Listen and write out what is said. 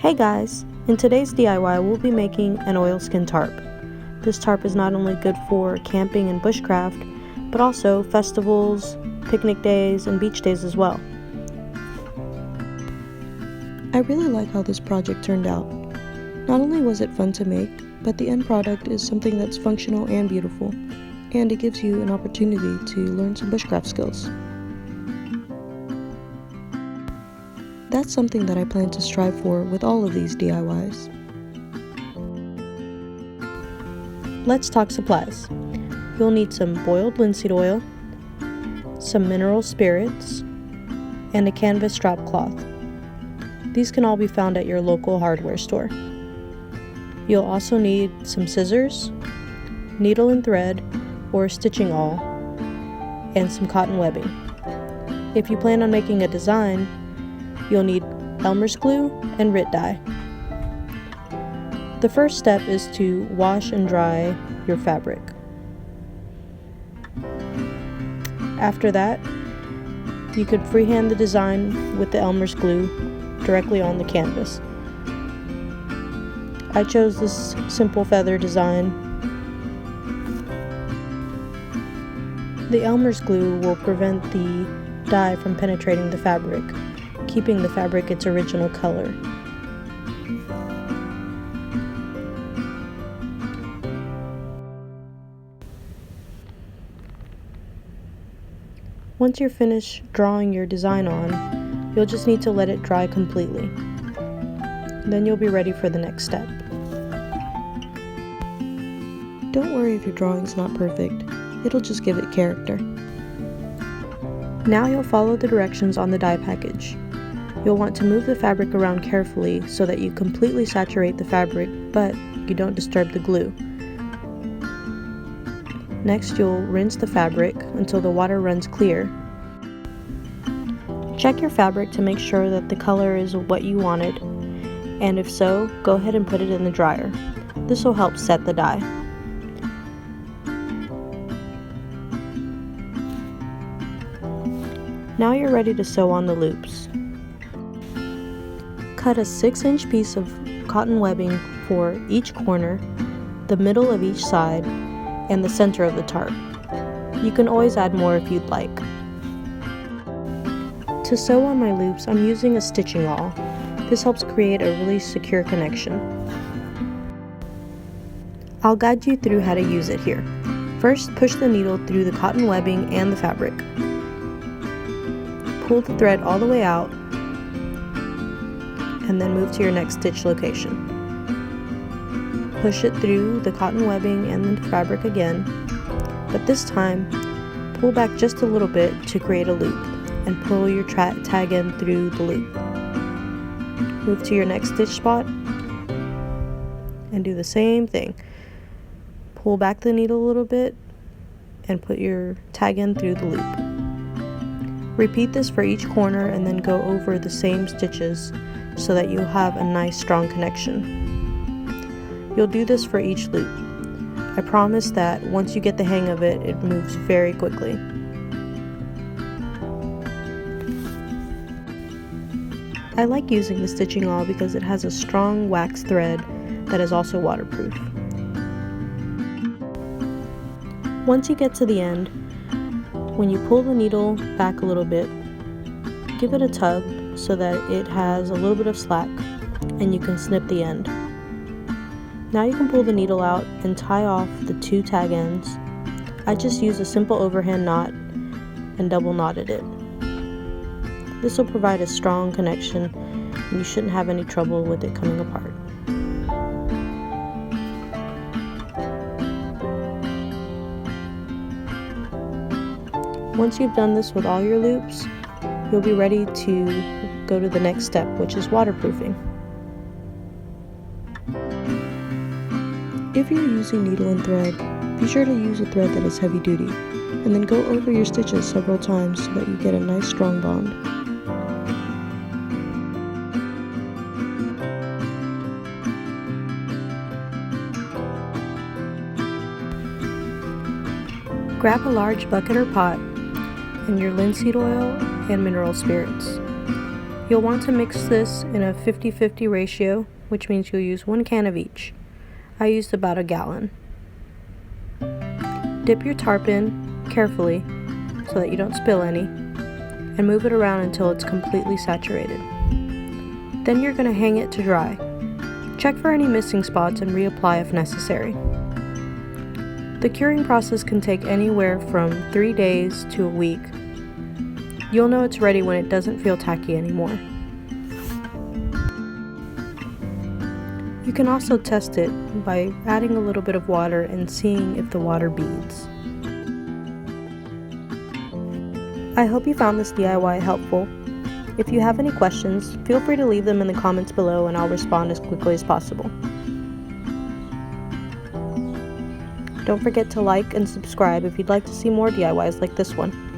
Hey guys! In today's DIY we'll be making an oilskin tarp. This tarp is not only good for camping and bushcraft, but also festivals, picnic days, and beach days as well. I really like how this project turned out. Not only was it fun to make, but the end product is something that's functional and beautiful, and it gives you an opportunity to learn some bushcraft skills. That's something that I plan to strive for with all of these DIYs. Let's talk supplies. You'll need some boiled linseed oil, some mineral spirits, and a canvas drop cloth. These can all be found at your local hardware store. You'll also need some scissors, needle and thread or stitching awl, and some cotton webbing. If you plan on making a design, you'll need Elmer's glue and Rit dye. The first step is to wash and dry your fabric. After that, you could freehand the design with the Elmer's glue directly on the canvas. I chose this simple feather design. The Elmer's glue will prevent the dye from penetrating the fabric, keeping the fabric its original color. Once you're finished drawing your design on, you'll just need to let it dry completely. Then you'll be ready for the next step. Don't worry if your drawing's not perfect, it'll just give it character. Now you'll follow the directions on the dye package. You'll want to move the fabric around carefully so that you completely saturate the fabric, but you don't disturb the glue. Next, you'll rinse the fabric until the water runs clear. Check your fabric to make sure that the color is what you wanted, and if so, go ahead and put it in the dryer. This will help set the dye. Now you're ready to sew on the loops. Cut a 6-inch piece of cotton webbing for each corner, the middle of each side, and the center of the tarp. You can always add more if you'd like. To sew on my loops, I'm using a stitching awl. This helps create a really secure connection. I'll guide you through how to use it here. First, push the needle through the cotton webbing and the fabric. Pull the thread all the way out, and then move to your next stitch location. Push it through the cotton webbing and the fabric again, but this time pull back just a little bit to create a loop and pull your tag end through the loop. Move to your next stitch spot and do the same thing. Pull back the needle a little bit and put your tag end through the loop. Repeat this for each corner and then go over the same stitches so that you'll have a nice strong connection. You'll do this for each loop. I promise that once you get the hang of it, it moves very quickly. I like using the stitching awl because it has a strong wax thread that is also waterproof. Once you get to the end, when you pull the needle back a little bit, give it a tug so that it has a little bit of slack and you can snip the end. Now you can pull the needle out and tie off the 2 tag ends. I just used a simple overhand knot and double knotted it. This will provide a strong connection and you shouldn't have any trouble with it coming apart. Once you've done this with all your loops, you'll be ready to go to the next step, which is waterproofing. If you're using needle and thread, be sure to use a thread that is heavy duty, and then go over your stitches several times so that you get a nice strong bond. Grab a large bucket or pot and your linseed oil and mineral spirits. You'll want to mix this in a 50-50 ratio, which means you'll use 1 can of each. I used about a gallon. Dip your tarp in carefully so that you don't spill any, and move it around until it's completely saturated. Then you're going to hang it to dry. Check for any missing spots and reapply if necessary. The curing process can take anywhere from 3 days to a week. You'll know it's ready when it doesn't feel tacky anymore. You can also test it by adding a little bit of water and seeing if the water beads. I hope you found this DIY helpful. If you have any questions, feel free to leave them in the comments below and I'll respond as quickly as possible. Don't forget to like and subscribe if you'd like to see more DIYs like this one.